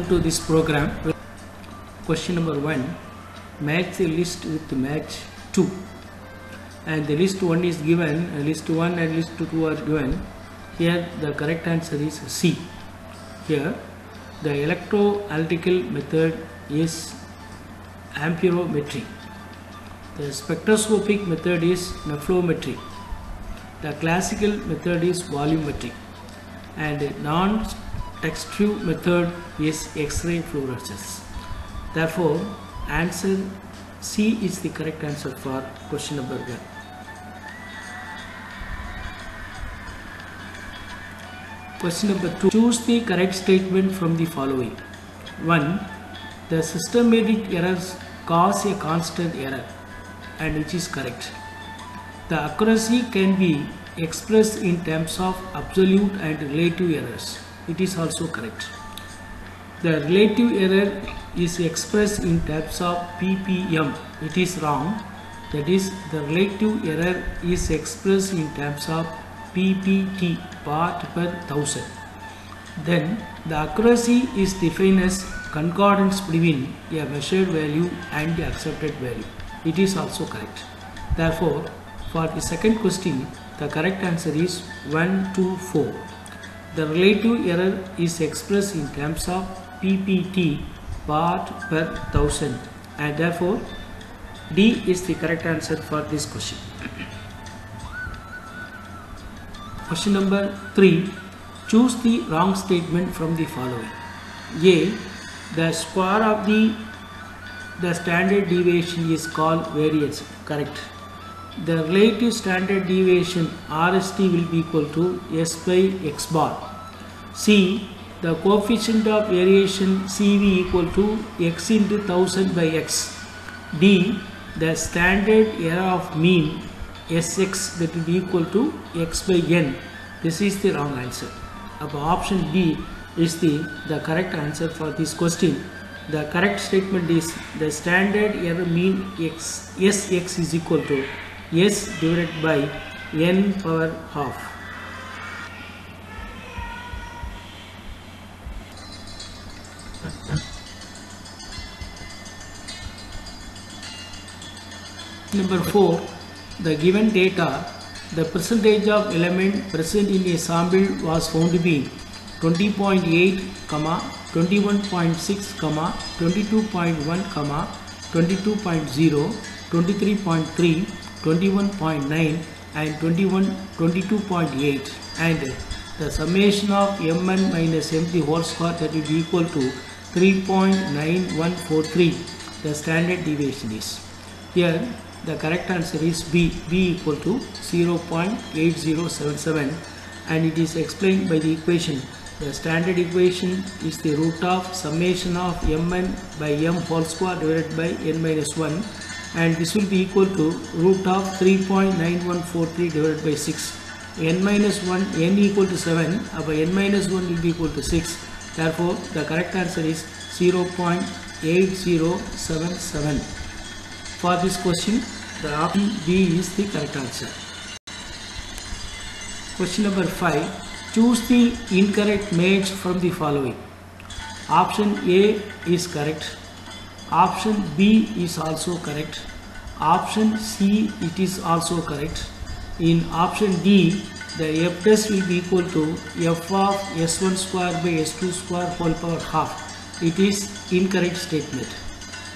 to this program. Question number 1. Match the list with match 2. And the list 1 is given, list 1 and list 2 are given. Here the correct answer is C. Here the electroanalytical method is amperometry. The spectroscopic method is nephelometry. The classical method is volumetry. And the non-textile method is X-ray fluorescence. Therefore, answer C is the correct answer for question number 1. Question number 2. Choose the correct statement from the following. 1. The systematic errors cause a constant error, and which is correct. The accuracy can be expressed in terms of absolute and relative errors. It is also correct. The relative error is expressed in terms of ppm. It is wrong. That is, the relative error is expressed in terms of ppt, part per thousand. Then the accuracy is defined as concordance between a measured value and the accepted value. It is also correct. Therefore, for the second question, the correct answer is 1, 2, 4. The relative error is expressed in terms of ppt, part per thousand, and therefore D is the correct answer for this question. Question number 3. Choose the wrong statement from the following. A. The square of the standard deviation is called variance. Correct. The relative standard deviation RST will be equal to S by X bar. C. The coefficient of variation CV equal to X into 1000 by X. D. The standard error of mean Sx, that will be equal to X by N. This is the wrong answer. Option D is the correct answer for this question. The correct statement is the standard error mean Sx is equal to S divided by N power half. Number 4. The given data, the percentage of element present in a sample was found to be 20.8, 21.6, 22.1, 22.0, 23.3, 21.9 and 22.8, and the summation of mn minus m whole square, that will be equal to 3.9143. the standard deviation is. Here the correct answer is B equal to 0.8077, and it is explained by the equation. The standard equation is the root of summation of mn by m whole square divided by n minus 1, and this will be equal to root of 3.9143 divided by 6. n minus 1, n equal to 7, n minus 1 will be equal to 6. Therefore, the correct answer is 0.8077. For this question, the option B is the correct answer. Question number 5. Choose the incorrect match from the following. Option A is correct. Option B is also correct. Option C, it is also correct. In option D, the F test will be equal to F of S1 square by S2 square whole power half. It is incorrect statement.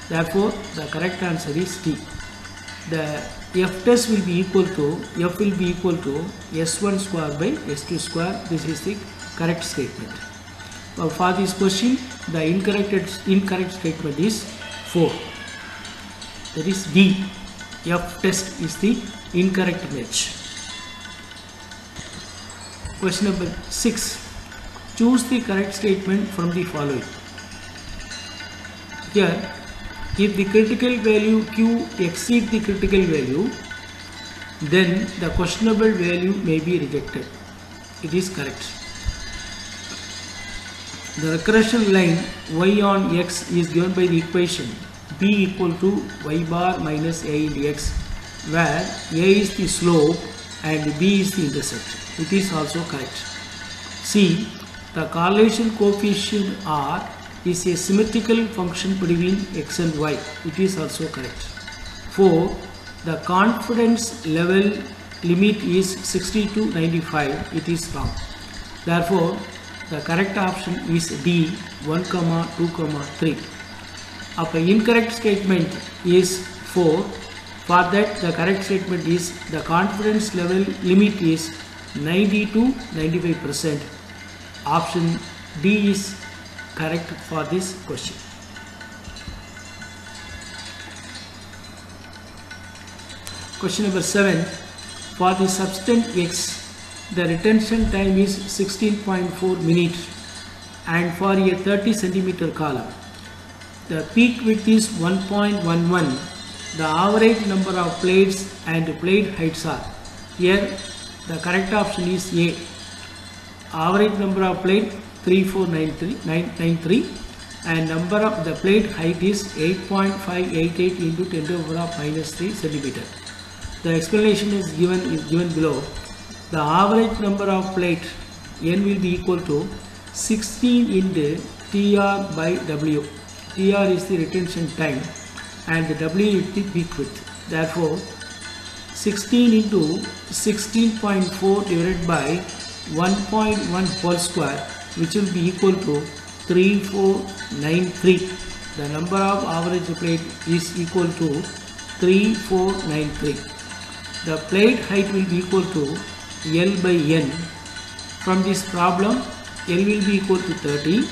Therefore, the correct answer is D. The F test will be equal to S1 square by S2 square. This is the correct statement. For this question, the incorrect statement is 4. That is D. F test is the incorrect match. Question number 6. Choose the correct statement from the following. Here, if the critical value Q exceeds the critical value, then the questionable value may be rejected. It is correct. The regression line y on x is given by the equation b equal to y bar minus a into x, where a is the slope and b is the intercept. It is also correct. C. The correlation coefficient are is a symmetrical function between x and y. It is also correct. 4. The confidence level limit is 60 to 95. It is wrong. Therefore, the correct option is D, 1, 2, 3. Our incorrect statement is 4. For that, the correct statement is the confidence level limit is 90 to 95%. Option D is correct for this question. Question number 7. For the substance X, the retention time is 16.4 minutes, and for a 30 centimeter column, the peak width is 1.11. The average number of plates and plate heights are. Here, the correct option is A. Average number of plate 34993, and number of the plate height is 8.588 into 10 to the power minus 3 centimeter. The explanation is given below. The average number of plate n will be equal to 16 into TR by W. TR is the retention time and the W is the peak width. Therefore, 16 into 16.4 divided by 1.1 whole square, which will be equal to 3493. The number of average plate is equal to 3493. The plate height will be equal to L by N. From this problem, L will be equal to 30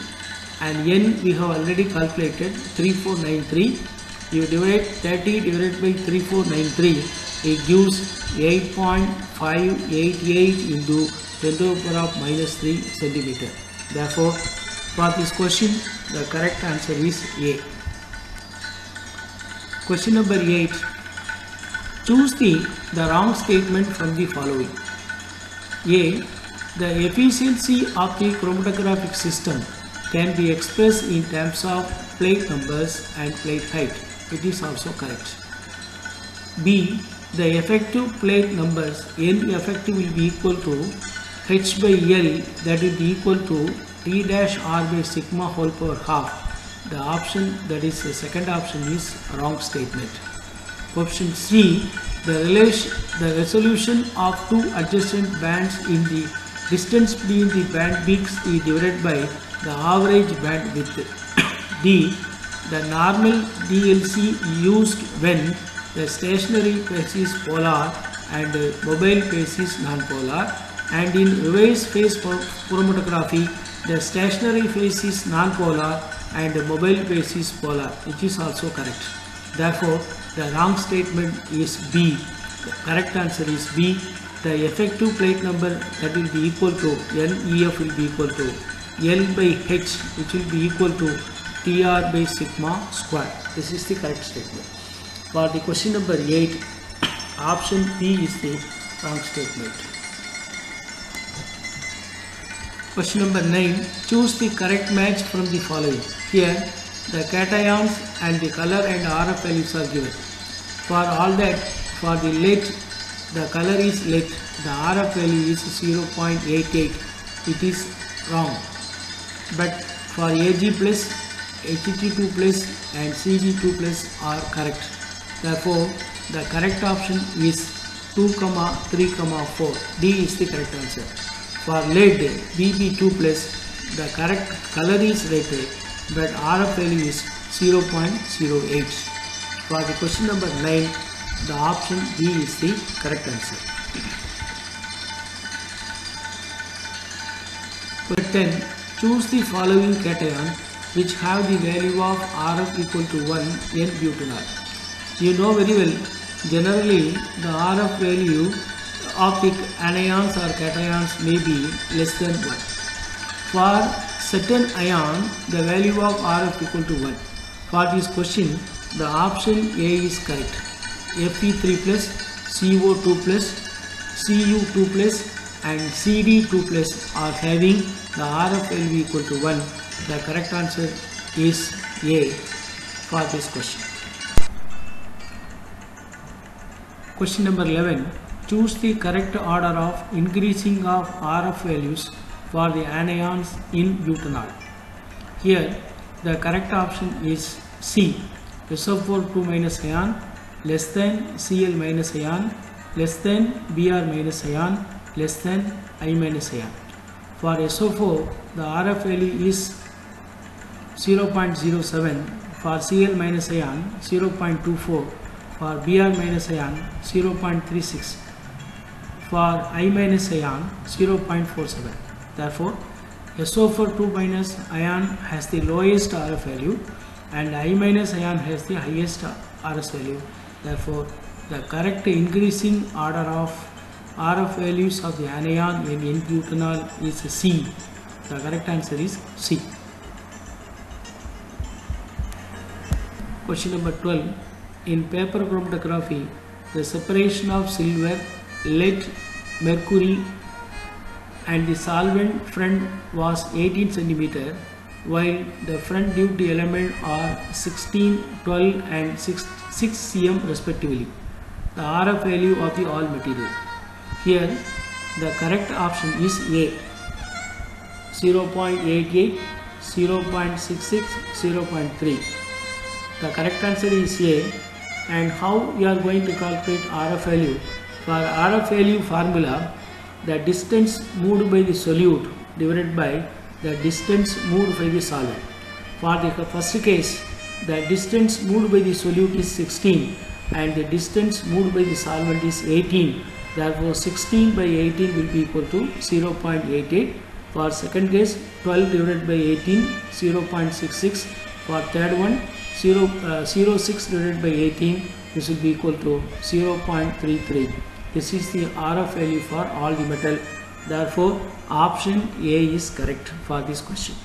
and N we have already calculated 3493. You divide 30 divided by 3493, it gives 8.588 into 10 to the power minus 3 centimeter. Therefore, for this question, the correct answer is A. Question number 8. Choose the wrong statement from the following. A. The efficiency of the chromatographic system can be expressed in terms of plate numbers and plate height. It is also correct. B. The effective plate numbers N effective will be equal to H by L, that will be equal to T dash R by sigma whole power half. The option, that is the second option, is wrong statement. Option C. The resolution of two adjacent bands in the distance between the band peaks is divided by the average band width. D. The normal DLC used when the stationary phase is polar and mobile phase is non-polar, and in reverse phase chromatography the stationary phase is non-polar and mobile phase is polar, which is also correct. Therefore, the wrong statement is B. The correct answer is B. The effective plate number, that will be equal to NEF will be equal to L by H, which will be equal to TR by sigma square. This is the correct statement. For the question number 8, option B is the wrong statement. Question number 9. Choose the correct match from the following. Here, the cations and the color and RF values are given. For all that, for the lead, the color is lead, the RF value is 0.88. It is wrong. But for AG plus, HT2 plus and CG2 plus are correct. Therefore, the correct option is 2, 3, 4. D is the correct answer. For lead, BB2 plus, the correct color is red, but RF value is 0.08. For the question number 9, the option D is the correct answer. Question 10. Choose the following cation which have the value of RF equal to 1 in butanol. You know very well, generally the RF value of the anions or cations may be less than 1. For certain ion, the value of RF equal to 1. For this question, the option A is correct. Fe3 plus, CO2 plus, Cu2 plus and Cd2 plus are having the RF value equal to 1. The correct answer is A for this question. Question number 11. Choose the correct order of increasing of RF values for the anions in butanol. Here, The correct option is C. SO4 2 minus ion less than Cl minus ion less than Br minus ion less than I minus ion. For SO4, the RF value is 0.07, for Cl minus ion 0.24, for Br minus ion 0.36, for I minus ion 0.47. Therefore, SO4 2 minus ion has the lowest RF value and I minus ion has the highest RS value. Therefore, the correct increasing order of RF values of the anion in N-butanol is C. The correct answer is C. Question number 12. In paper chromatography, the separation of silver, lead, mercury and the solvent front was 18 cm, while the front duty element are 16, 12 and 6 cm respectively. The RF value of the all material. Here the correct option is A. 0.88, 0.66, 0.3. The correct answer is A. And how you are going to calculate RF value? For RF value formula, the distance moved by the solute divided by the distance moved by the solvent. For the first case, the distance moved by the solute is 16 and the distance moved by the solvent is 18. Therefore, 16 by 18 will be equal to 0.88. For second case, 12 divided by 18, 0.66. For third one, 0.06 divided by 18, this will be equal to 0.33. This is the RF value for all the metal. Therefore, option A is correct for this question.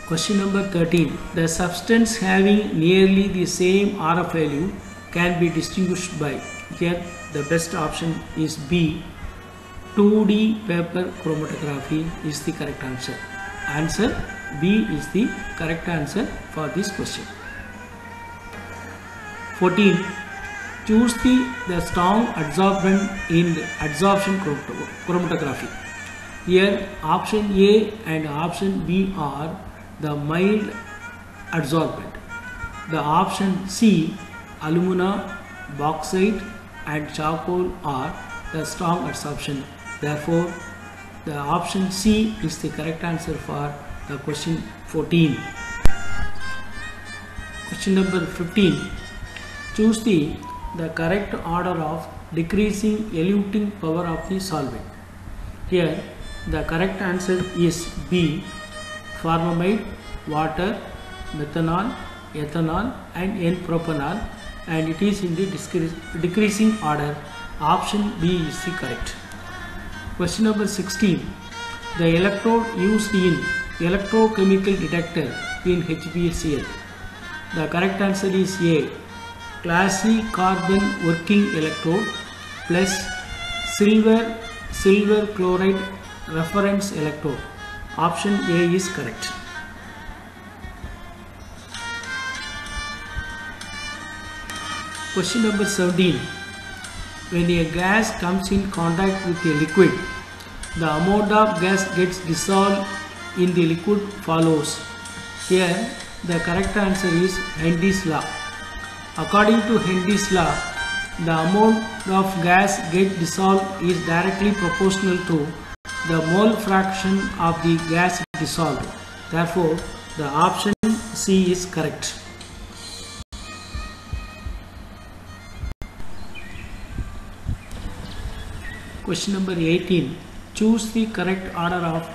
Question number 13. The substance having nearly the same RF value can be distinguished by. Here the best option is B. 2D paper chromatography is the correct answer. Answer B is the correct answer for this question. 14. Choose the strong adsorbent in the adsorption chromatography. Here option A and option B are the mild adsorbent. The option C, alumina, bauxite and charcoal are the strong adsorption. Therefore, the option C is the correct answer for the question 14. Question number 15. Choose the correct order of decreasing eluting power of the solvent. Here the correct answer is B. Formamide, water, methanol, ethanol and N-propanol, and it is in the decreasing order. Option B is the correct. Question number 16. The electrode used in electrochemical detector in HPLCL. The correct answer is A. Classy carbon working electrode plus silver chloride reference electrode. Option A is correct. Question number 17. When a gas comes in contact with a liquid, the amount of gas gets dissolved in the liquid follows. Here the correct answer is Henry's law. According to Henry's law, the amount of gas get dissolved is directly proportional to the mole fraction of the gas dissolved. Therefore, the option C is correct. Question number 18. Choose the correct order of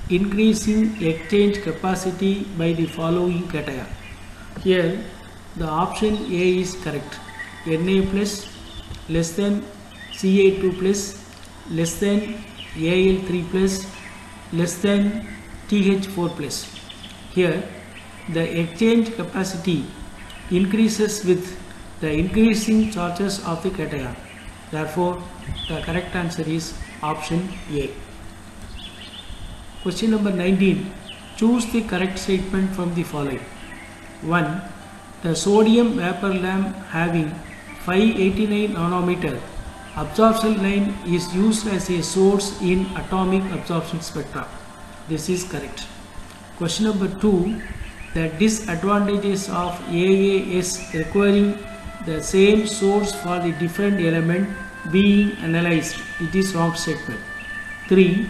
increasing exchange capacity by the following cation. Here the option A is correct. Na plus less than Ca2 plus less than Al3 plus less than Th4 plus. Here the exchange capacity increases with the increasing charges of the cation. Therefore, the correct answer is option A. Question number 19. Choose the correct statement from the following. 1. The sodium vapor lamp having 589 nanometer absorption line is used as a source in atomic absorption spectra. This is correct. Question number 2. The disadvantages of AAS requiring the same source for the different element being analyzed. It is wrong statement. 3.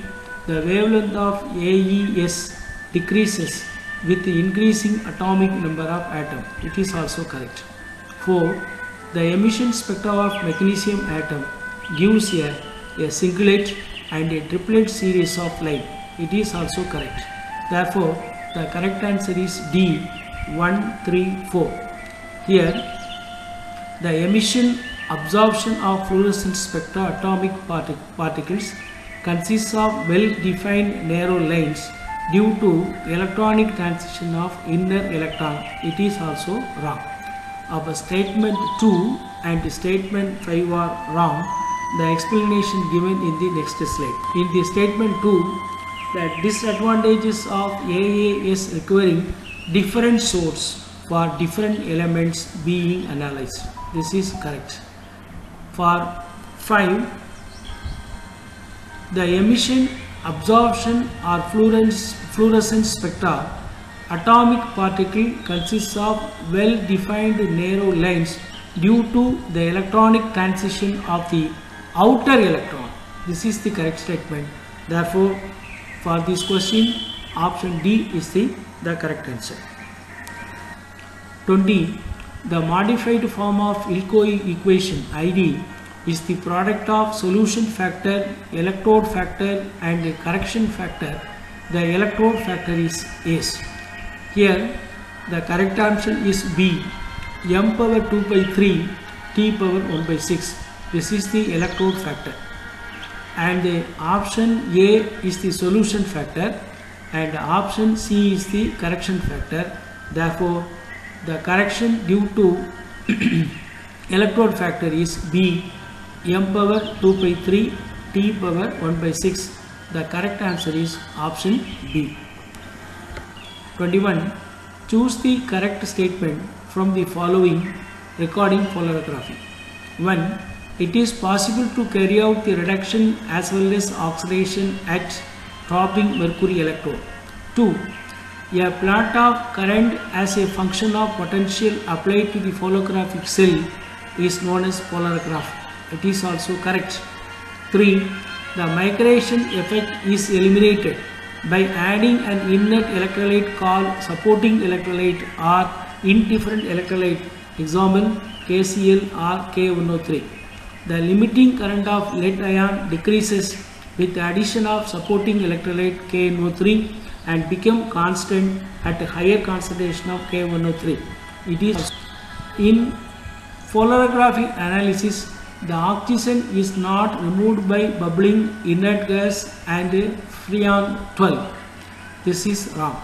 The wavelength of AES decreases with the increasing atomic number of atoms. It is also correct. 4. The emission spectra of magnesium atom gives a singlet and a triplet series of light. It is also correct. Therefore, the correct answer is D, 1, 3, 4. Here, the emission absorption of fluorescent spectra atomic particles consists of well-defined narrow lines due to electronic transition of inner electron. It is also wrong. Our statement 2 and statement 5 are wrong. The explanation given in the next slide. In the statement 2, the disadvantages of AAS requiring different source for different elements being analyzed. This is correct. For 5, the emission, absorption or fluorescence spectra atomic particle consists of well-defined narrow lines due to the electronic transition of the outer electron. This is the correct statement. Therefore, for this question, option D is the correct answer. 20. The modified form of Ilko equation ID is the product of solution factor, electrode factor and correction factor. The electrode factor is S. Here, the correct answer is B, m power 2 by 3, t power 1 by 6. This is the electrode factor. And the option A is the solution factor and option C is the correction factor. Therefore, the correction due to electrode factor is B, m power 2 by 3, t power 1 by 6. The correct answer is option B. 21. Choose the correct statement from the following recording polarography. 1. It is possible to carry out the reduction as well as oxidation at dropping mercury electrode. 2. A plot of current as a function of potential applied to the holographic cell is known as polarograph. It is also correct. 3. The migration effect is eliminated by adding an inert electrolyte called supporting electrolyte or indifferent electrolyte, example KCl or K103. The limiting current of lead ion decreases with the addition of supporting electrolyte KNO3 and become constant at a higher concentration of K103. It is in polarography analysis, the oxygen is not removed by bubbling inert gas and freon 12. This is wrong.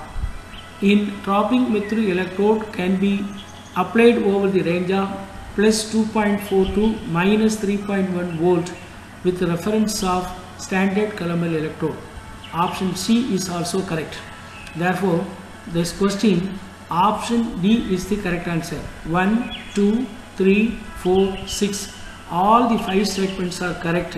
In dropping mercury electrode can be applied over the range of plus 2.4 to minus 3.1 volt with reference of standard Calomel electrode. Option C is also correct. Therefore, this question option D is the correct answer. 1, 2, 3, 4, 6. All the 5 statements are correct.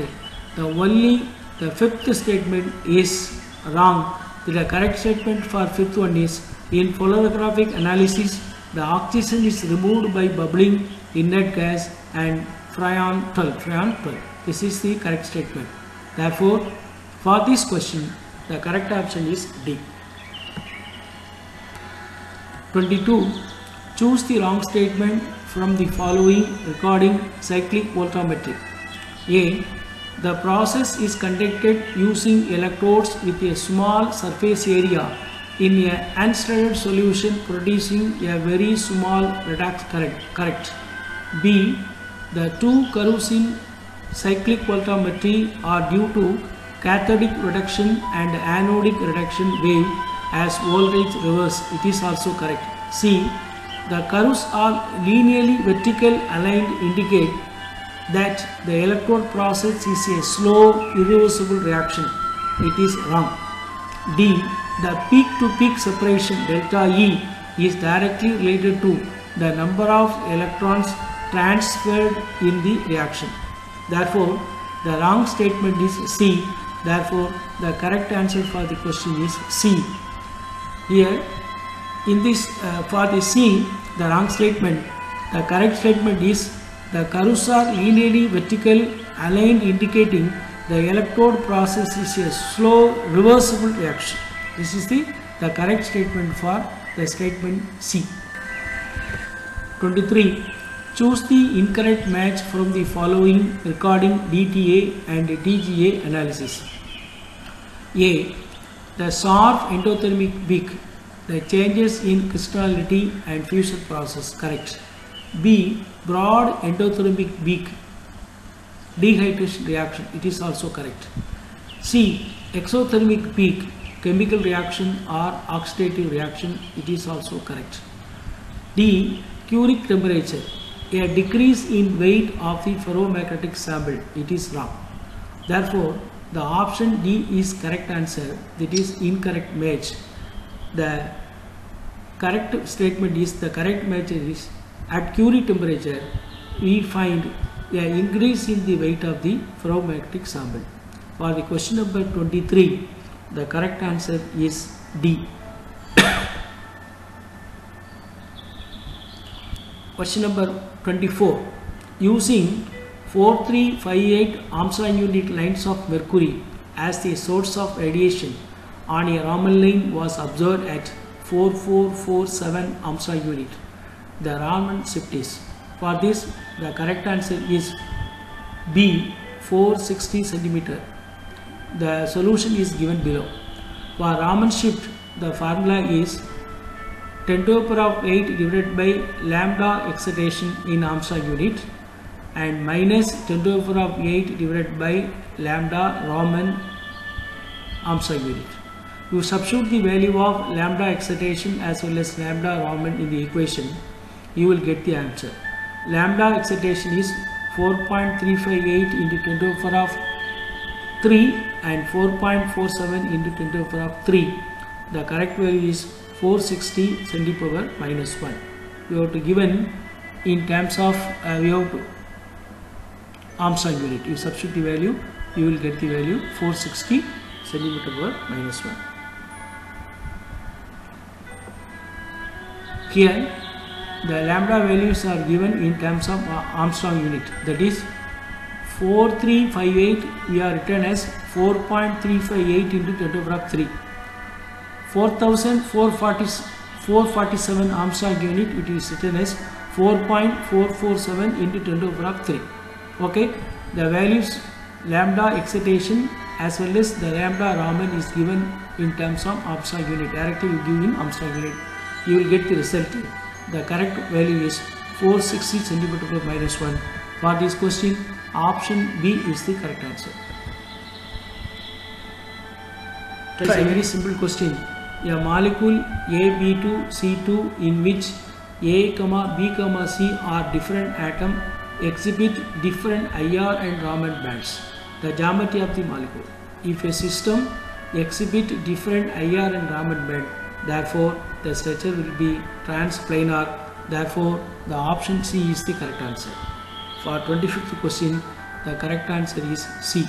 The 5th statement is wrong. The correct statement for 5th one is in polarographic analysis, the oxygen is removed by bubbling inert gas and freon 12. This is the correct statement. Therefore, for this question, the correct option is D. 22. Choose the wrong statement from the following regarding cyclic voltammetry. A. The process is conducted using electrodes with a small surface area in an unstudied solution producing a very small redox current. Correct. B. The two curves in cyclic voltammetry are due to cathodic reduction and anodic reduction wave as voltage reverse. It is also correct. C. The curves are linearly vertical aligned indicate that the electrode process is a slow irreversible reaction. It is wrong. D. The peak to peak separation delta E is directly related to the number of electrons transferred in the reaction. Therefore, the wrong statement is C. Therefore, the correct answer for the question is C. Here in this for the C, the wrong statement. The correct statement is the curves are linearly vertical aligned, indicating the electrode process is a slow reversible reaction. This is the correct statement for the statement C. 23. Choose the incorrect match from the following regarding DTA and DGA analysis. A. The sharp endothermic peak, the changes in crystallinity and fusion process, correct. B. Broad endothermic peak, dehydration reaction, it is also correct. C. Exothermic peak, chemical reaction or oxidative reaction, it is also correct. D. Curie temperature, a decrease in weight of the ferromagnetic sample, it is wrong. Therefore, the option D is correct answer, that is incorrect match. The correct statement is the correct match is at Curie temperature we find an increase in the weight of the ferromagnetic sample. For the question number 23, the correct answer is D. Question number 24. Using 4358 Armstrong unit lines of mercury as the source of radiation on a Raman line was observed at 4447 Armstrong unit. The Raman shift is. For this, the correct answer is B, 460 centimeter. The solution is given below. For Raman shift, the formula is 10 to the power of 8 divided by lambda excitation in Armstrong unit and minus 10 to the power of 8 divided by lambda Raman Armstrong unit. You substitute the value of lambda excitation as well as lambda Raman in the equation, you will get the answer. Lambda excitation is 4.358 into 10 to the power of 3 and 4.47 into 10 to the power of 3. The correct value is 460 10 to the power minus 1. You have to given in terms of we have to Armstrong unit. You substitute the value, you will get the value 460 centimeter per minus 1. Here the lambda values are given in terms of Armstrong unit, that is 4358 we are written as 4.358 into 10 to the power of 3. 4447 Armstrong unit, it is written as 4.447 into 10 to the power of 3. Okay, the values lambda excitation as well as the lambda Raman is given in terms of Armstrong unit. Directly you give in Armstrong unit, you will get the result. The correct value is 460 centimeter per minus 1. For this question, option B is the correct answer. It is a very simple question. A molecule AB2C2 in which A, B, C are different atoms exhibit different IR and Raman bands. The geometry of the molecule. If a system exhibit different IR and Raman band, therefore the structure will be transplanar. Therefore the option C is the correct answer. For 25th question, the correct answer is C.